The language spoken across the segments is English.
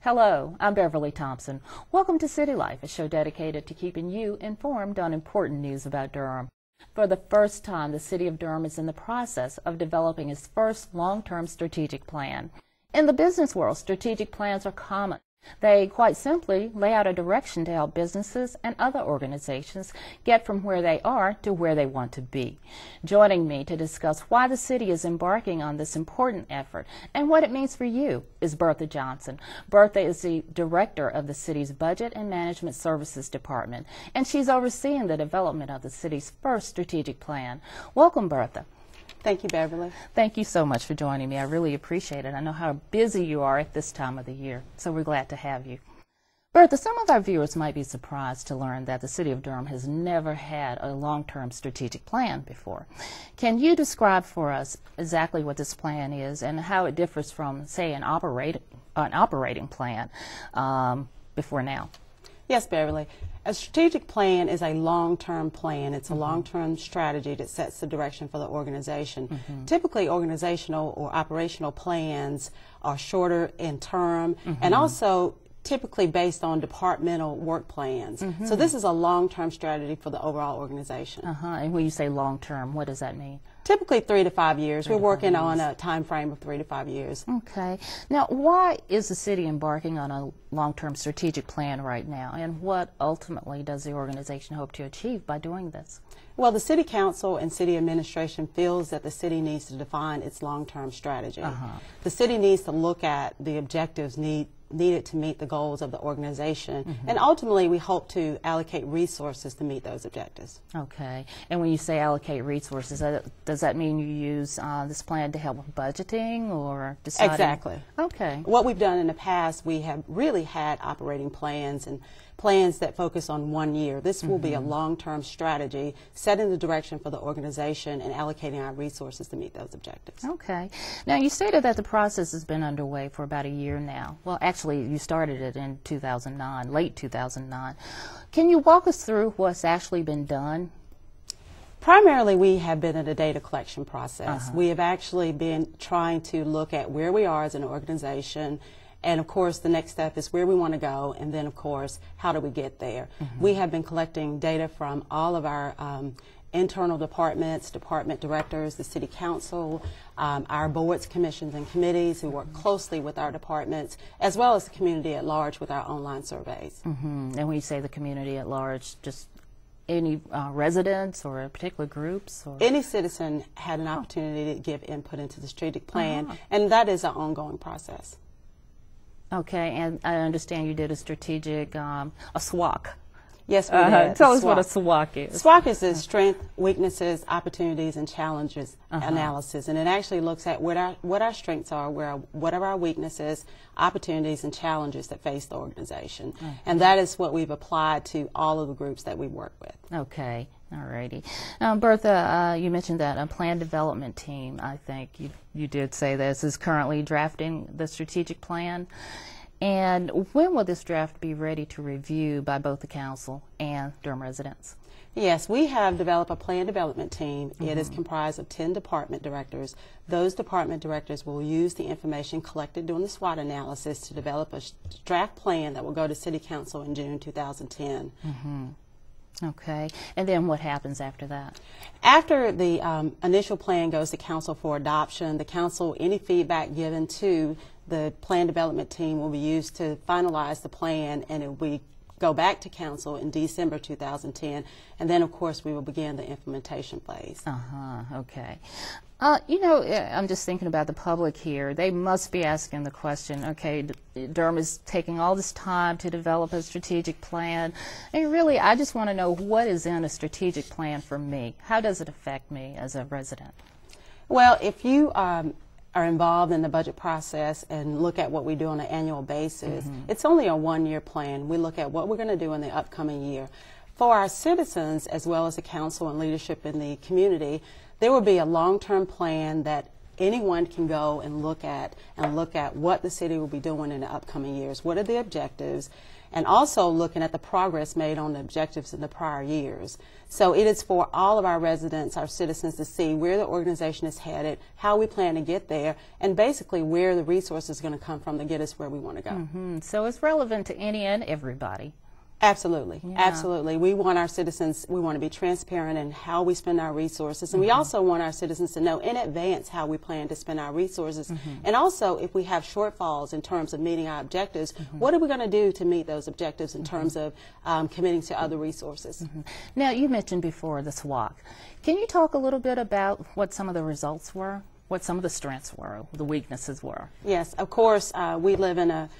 Hello, I'm Beverly Thompson. Welcome to City Life, a show dedicated to keeping you informed on important news about Durham. For the first time, the City of Durham is in the process of developing its first long-term strategic plan. In the business world, strategic plans are common. They quite simply lay out a direction to help businesses and other organizations get from where they are to where they want to be. Joining me to discuss why the city is embarking on this important effort and what it means for you is Bertha Johnson. Bertha is the director of the city's Budget and Management Services Department, and she's overseeing the development of the city's first strategic plan. Welcome, Bertha. Thank you, Beverly. Thank you so much for joining me. I really appreciate it. I know how busy you are at this time of the year, so we're glad to have you. Bertha, some of our viewers might be surprised to learn that the City of Durham has never had a long-term strategic plan before. Can you describe for us exactly what this plan is and how it differs from, say, an operating plan before now? Yes, Beverly. A strategic plan is a long-term plan. It's a long-term strategy that sets the direction for the organization. Typically, organizational or operational plans are shorter in term and also typically based on departmental work plans. So this is a long-term strategy for the overall organization. And when you say long-term, what does that mean? Typically 3 to 5 years. We're working on a time frame of 3 to 5 years. Okay. Now, why is the city embarking on a long-term strategic plan right now, and what ultimately does the organization hope to achieve by doing this? Well, the City Council and City Administration feels that the city needs to define its long-term strategy. The city needs to look at the objectives needed to meet the goals of the organization, and ultimately we hope to allocate resources to meet those objectives. Okay. And when you say allocate resources, does that mean you use this plan to help with budgeting or deciding? Exactly. Okay. What we've done in the past, we have really had operating plans and plans that focus on 1 year. This will be a long-term strategy, setting the direction for the organization and allocating our resources to meet those objectives. Okay. Now, you stated that the process has been underway for about a year now. Well, actually, you started it in 2009, late 2009. Can you walk us through what's actually been done? Primarily, we have been in a data collection process. We have actually been trying to look at where we are as an organization, and of course the next step is where we want to go, and then of course how do we get there. We have been collecting data from all of our internal departments, department directors, the City Council, our boards, commissions, and committees who work closely with our departments, as well as the community at large with our online surveys. And when you say the community at large, just any residents or particular groups? Or? Any citizen had an opportunity to give input into the strategic plan, and that is an ongoing process. Okay, and I understand you did a strategic, a SWOC. Yes, we did. Tell us what a SWOC is. SWOC is the strength, weaknesses, opportunities, and challenges analysis, and it actually looks at what our strengths are, what are our weaknesses, opportunities, and challenges that face the organization. And that is what we've applied to all of the groups that we work with. Okay. Alrighty. Bertha, you mentioned that a plan development team, I think you did say this, is currently drafting the strategic plan. And when will this draft be ready to review by both the council and Durham residents? Yes, we have developed a plan development team. It is comprised of 10 department directors. Those department directors will use the information collected during the SWOT analysis to develop a draft plan that will go to City Council in June 2010. Okay, and then what happens after that? After the initial plan goes to council for adoption, the council, any feedback given to the plan development team will be used to finalize the plan, and it will go back to council in December 2010, and then of course we will begin the implementation phase. Okay. You know, I'm just thinking about the public here. They must be asking the question, okay, Durham is taking all this time to develop a strategic plan. And really, I just want to know what is in a strategic plan for me. How does it affect me as a resident? Well, if you are involved in the budget process and look at what we do on an annual basis, it's only a 1-year plan. We look at what we're going to do in the upcoming year. For our citizens, as well as the council and leadership in the community, there will be a long-term plan that anyone can go and look at what the city will be doing in the upcoming years. What are the objectives? And also looking at the progress made on the objectives in the prior years. So it is for all of our residents, our citizens, to see where the organization is headed, how we plan to get there, and basically where the resources are going to come from to get us where we want to go. So it's relevant to any and everybody. Absolutely, Yeah. absolutely. We want our citizens, we want to be transparent in how we spend our resources, and we also want our citizens to know in advance how we plan to spend our resources, and also if we have shortfalls in terms of meeting our objectives, what are we going to do to meet those objectives in terms of committing to other resources. Now, you mentioned before the SWOT. Can you talk a little bit about what some of the results were, what some of the strengths were, the weaknesses were? Yes, of course, we live in a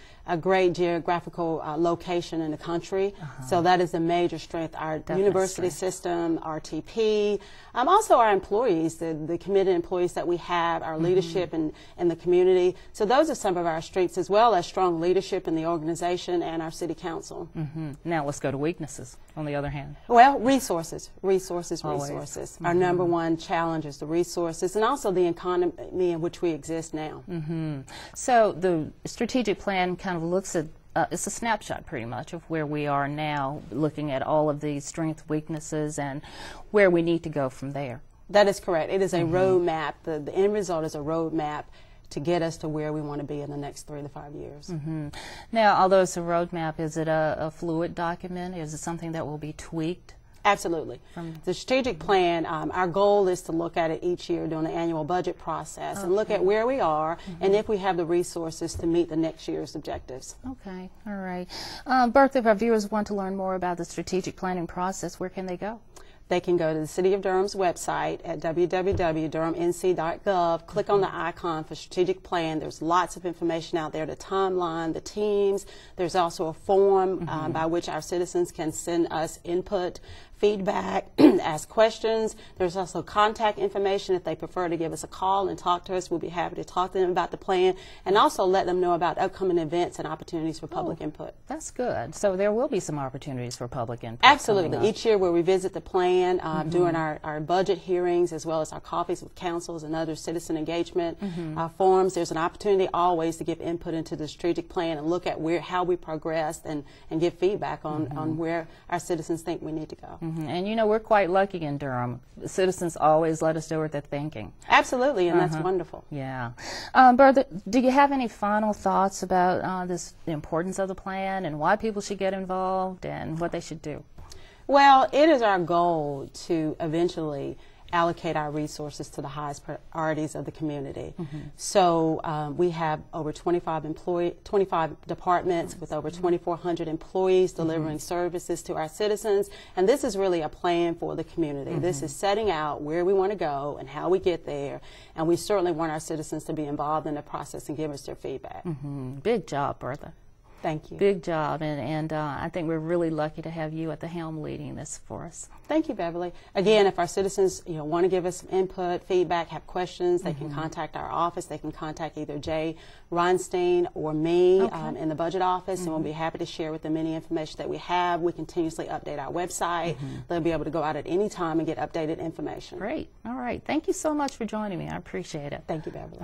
great geographical location in the country, so that is a major strength. Our university system, RTP, also our employees, the committed employees that we have, our leadership in the community. So those are some of our strengths, as well as strong leadership in the organization and our city council. Now let's go to weaknesses, on the other hand. Well, resources. Resources. Our number one challenge is the resources, and also the economy in which we exist now. So the strategic plan kind of looks at, it's a snapshot pretty much of where we are now, looking at all of these strengths, weaknesses, and where we need to go from there. That is correct. It is a roadmap. The end result is a roadmap to get us to where we want to be in the next 3 to 5 years. Now, although it's a roadmap, is it a fluid document? Is it something that will be tweaked? Absolutely. The strategic plan, our goal is to look at it each year during the annual budget process and look at where we are and if we have the resources to meet the next year's objectives. Okay, all right. Bertha, if our viewers want to learn more about the strategic planning process, where can they go? They can go to the City of Durham's website at www.durhamnc.gov, click on the icon for strategic plan. There's lots of information out there, the timeline, the teams. There's also a form by which our citizens can send us input, feedback, ask questions. There's also contact information if they prefer to give us a call and talk to us. We'll be happy to talk to them about the plan and also let them know about upcoming events and opportunities for public input. That's good. So there will be some opportunities for public input. Absolutely. Each year we'll revisit the plan during our budget hearings, as well as our coffees with councils and other citizen engagement forums. There's an opportunity always to give input into the strategic plan and look at how we progressed and give feedback on where our citizens think we need to go. And you know, we're quite lucky in Durham. The citizens always let us know what they're thinking. Absolutely, and that's wonderful. Yeah. Bertha, do you have any final thoughts about the importance of the plan and why people should get involved and what they should do? Well, it is our goal to eventually allocate our resources to the highest priorities of the community. So we have over 25 departments with over 2,400 employees delivering services to our citizens, and this is really a plan for the community. This is setting out where we want to go and how we get there, and we certainly want our citizens to be involved in the process and give us their feedback. Big job, Bertha. Thank you. Big job, and I think we're really lucky to have you at the helm leading this for us. Thank you, Beverly. Again, if our citizens want to give us some input, feedback, have questions, they can contact our office. They can contact either Jay Reinstein or me in the budget office, and we'll be happy to share with them any information that we have. We continuously update our website. They'll be able to go out at any time and get updated information. Great. All right. Thank you so much for joining me. I appreciate it. Thank you, Beverly.